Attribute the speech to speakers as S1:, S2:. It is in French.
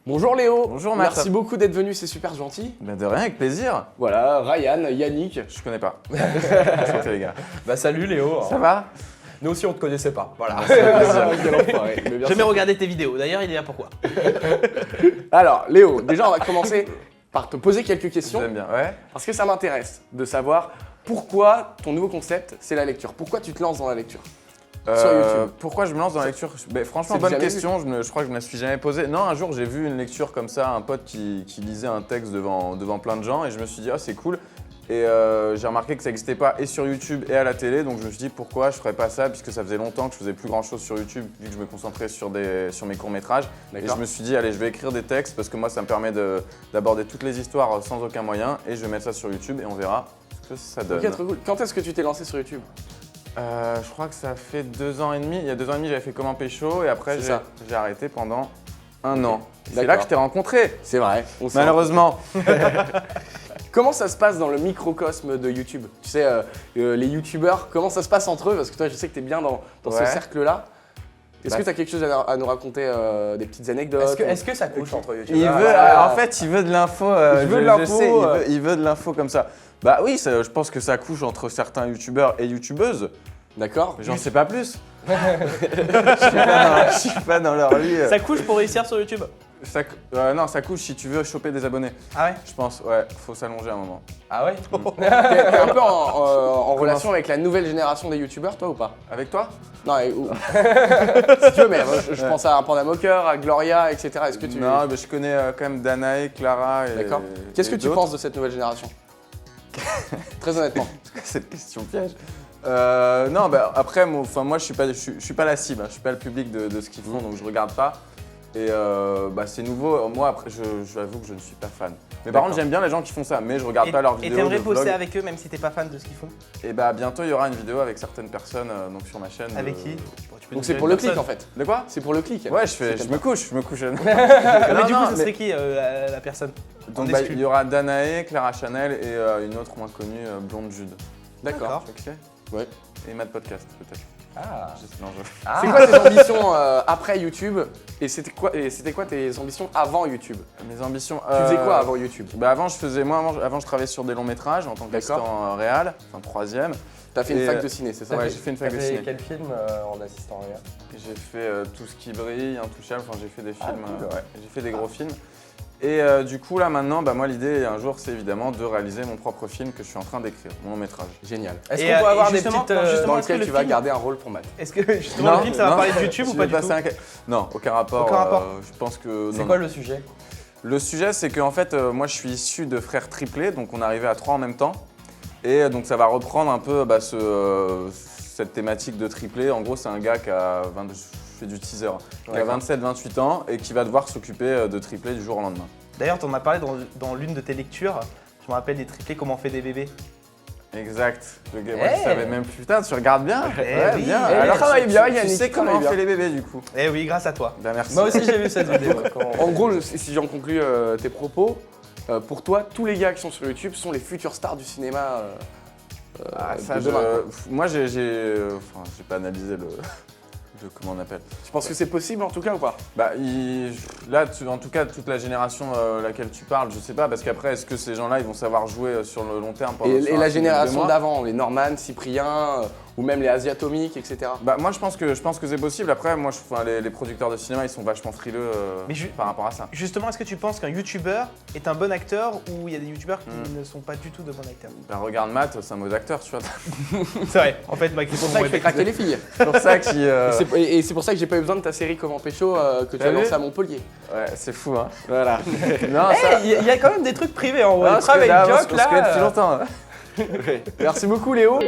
S1: Bonjour Léo.
S2: Bonjour Matt.
S1: Merci beaucoup d'être venu, c'est super gentil.
S2: Bah de rien, avec plaisir.
S1: Voilà, Ryan, Yannick.
S2: Je connais pas. Enchanté les gars.
S3: Bah salut Léo.
S2: Ça va?
S3: Nous aussi on te connaissait pas. Voilà.
S1: Quel enfoiré, mais bien
S4: Jamais
S1: sûr.
S4: regardé tes vidéos, d'ailleurs il est là pourquoi.
S1: Alors Léo, déjà on va commencer par te poser quelques questions.
S2: J'aime bien, ouais.
S1: Parce que ça m'intéresse de savoir pourquoi ton nouveau concept c'est la lecture. Pourquoi tu te lances dans la lecture sur YouTube?
S2: Pourquoi je me lance dans la lecture? Franchement,
S1: C'est
S2: bonne
S1: jamais
S2: question, je crois que je me la suis jamais posée. Non, un jour j'ai vu une lecture comme ça, un pote qui lisait un texte devant plein de gens et je me suis dit, ah c'est cool. Et j'ai remarqué que ça n'existait pas et sur YouTube et à la télé, donc je me suis dit pourquoi je ferais pas ça puisque ça faisait longtemps que je faisais plus grand chose sur YouTube vu que je me concentrais sur mes courts-métrages. Et je me suis dit allez, je vais écrire des textes parce que moi ça me permet d'aborder toutes les histoires sans aucun moyen et je vais mettre ça sur YouTube et on verra ce que ça donne.
S1: Ok, trop cool. Quand est-ce que tu t'es lancé sur YouTube?
S2: Je crois que ça fait 2 ans et demi. Il y a 2 ans et demi, j'avais fait Comment Pécho et après j'ai arrêté pendant 1 an. C'est là que je t'ai rencontré.
S1: C'est vrai.
S2: Malheureusement.
S1: Comment ça se passe dans le microcosme de YouTube? Tu sais, les YouTubeurs, comment ça se passe entre eux? Parce que toi, je sais que tu es bien dans ce
S2: Ouais.
S1: cercle-là. Est-ce que tu as quelque chose à nous raconter, des petites anecdotes?
S3: Est-ce que ça couche entre YouTube?
S2: En fait, il veut de l'info.
S1: Il veut de l'info,
S2: Je sais, il veut de l'info comme ça. Bah oui, je pense que ça couche entre certains youtubeurs et youtubeuses.
S1: D'accord.
S2: Mais j'en sais pas plus. Je suis pas dans leur vie.
S4: Ça couche pour réussir sur YouTube?
S2: Non, ça couche si tu veux choper des abonnés.
S4: Ah ouais?
S2: Je pense, ouais, faut s'allonger un moment.
S3: Ah ouais?
S1: T'es un peu en relation avec la nouvelle génération des youtubeurs, toi ou pas?
S2: Avec toi?
S1: Non, si tu veux, mais je pense à un Panda Moqueur, à Gloria, etc. Est-ce que tu...
S2: Non, mais je connais quand même Danae, Clara et.
S1: D'accord. Qu'est-ce que tu penses de cette nouvelle génération? Très honnêtement.
S2: Cette question piège. Non, bah après, moi je suis pas la cible, hein, je suis pas le public de ce qu'ils font, donc je regarde pas. Et c'est nouveau. Moi, après, j'avoue que je ne suis pas fan. Mais par contre, j'aime bien les gens qui font ça, mais je regarde pas leurs vidéos.
S4: Et t'aimerais
S2: de vlog.
S4: bosser avec eux même si t'es pas fan de ce qu'ils font?
S2: Et bah bientôt, il y aura une vidéo avec certaines personnes donc sur ma chaîne.
S4: Avec qui?
S1: Donc c'est pour le clic en fait.
S2: De quoi?
S1: C'est pour le clic.
S2: Ouais, je me couche.
S4: Mais du coup, ce serait qui la personne?
S2: Donc il y aura Danae, Clara Chanel et une autre moins connue, Blonde Jude.
S1: D'accord.
S2: Tu sais qui c'est?
S1: Ouais.
S2: Et Mad Podcast peut-être.
S3: Ah.
S2: Non,
S1: C'est quoi tes ambitions après YouTube? Et c'était quoi tes ambitions avant YouTube?
S2: Mes ambitions.
S1: Tu faisais quoi avant YouTube?
S2: Bah avant je travaillais sur des longs métrages en tant qu'assistant réal, enfin 3e.
S1: T'as fait une fac de ciné, c'est ça?
S2: Ouais, j'ai fait une fac de ciné.
S3: Quel film en assistant réel?
S2: J'ai fait Tout ce qui brille, Intouchable, enfin j'ai fait des films,
S3: cool.
S2: ouais, j'ai fait des gros films. Et du coup là maintenant, moi l'idée un jour c'est évidemment de réaliser mon propre film que je suis en train d'écrire, mon long métrage.
S1: Génial.
S3: Est-ce
S4: Et,
S3: qu'on peut avoir des
S4: justement,
S3: petites.
S4: justement,
S1: Dans
S4: est-ce que
S1: lequel
S4: le
S1: tu vas
S4: film-
S1: garder un rôle pour Matt.
S4: Est-ce que justement le film ça va parler de YouTube ou pas du tout?
S2: Non, aucun rapport.
S4: Aucun rapport.
S2: Je pense que.
S3: C'est
S2: non,
S3: quoi
S2: non.
S3: le sujet?
S2: Le sujet c'est que en fait moi je suis issu de frères triplés, donc on est arrivé à 3 en même temps. Et donc ça va reprendre un peu cette thématique de triplé. En gros c'est un gars qui a je fais du teaser, qui a 27-28 ans et qui va devoir s'occuper de triplé du jour au lendemain.
S4: D'ailleurs, t'en as parlé dans l'une de tes lectures. Je me rappelle des triplés, comment on fait des bébés.
S2: Exact. Moi, je savais même plus. Putain, tu regardes bien.
S4: oui.
S2: bien.
S1: Eh,
S2: Alors,
S1: travaille bien,
S2: tu
S1: Yannick,
S2: sais comment
S1: travaille
S2: on fait
S1: bien.
S2: les bébés du coup.
S4: Eh oui, grâce à toi.
S2: Bah merci.
S3: Moi aussi j'ai vu cette vidéo.
S1: En gros, si j'en conclus tes propos, pour toi, tous les gars qui sont sur YouTube sont les futures stars du cinéma.
S2: Ça,
S1: de demain, quoi.
S2: moi, j'ai pas analysé comment on appelle.
S1: Tu penses que c'est possible en tout cas ou pas?
S2: Bah, en tout cas, toute la génération laquelle tu parles, je sais pas, parce qu'après, est-ce que ces gens-là, ils vont savoir jouer sur le long terme
S1: Et
S2: sur un
S1: la
S2: film de
S1: génération
S2: mois
S1: d'avant, les Norman, Cyprien, ou même les Asiatomiques, etc.
S2: Bah, moi, je pense que c'est possible. Après, moi, les producteurs de cinéma, ils sont vachement frileux par rapport à ça.
S4: Justement, est-ce que tu penses qu'un youtubeur est un bon acteur ou il y a des youtubeurs qui ne sont pas du tout de bons acteurs?
S2: Bah, regarde Matt, c'est un mauvais acteur, tu vois.
S4: C'est vrai. En fait, ma
S1: C'est
S4: question
S1: pour ça que je fais craquer les filles.
S2: C'est pour ça qu'il.
S1: Et c'est pour ça que j'ai pas eu besoin de ta série Comment Pécho que tu
S2: T'as
S1: as
S2: vu
S1: lancée à Montpellier.
S2: Ouais, c'est fou, hein.
S1: Voilà.
S2: Non, ça.
S4: Il y a quand même des trucs privés en vrai.
S2: Ah,
S4: Le travail
S2: on
S4: joke
S2: se connaît depuis
S4: là.
S2: longtemps.
S1: Merci beaucoup Léo.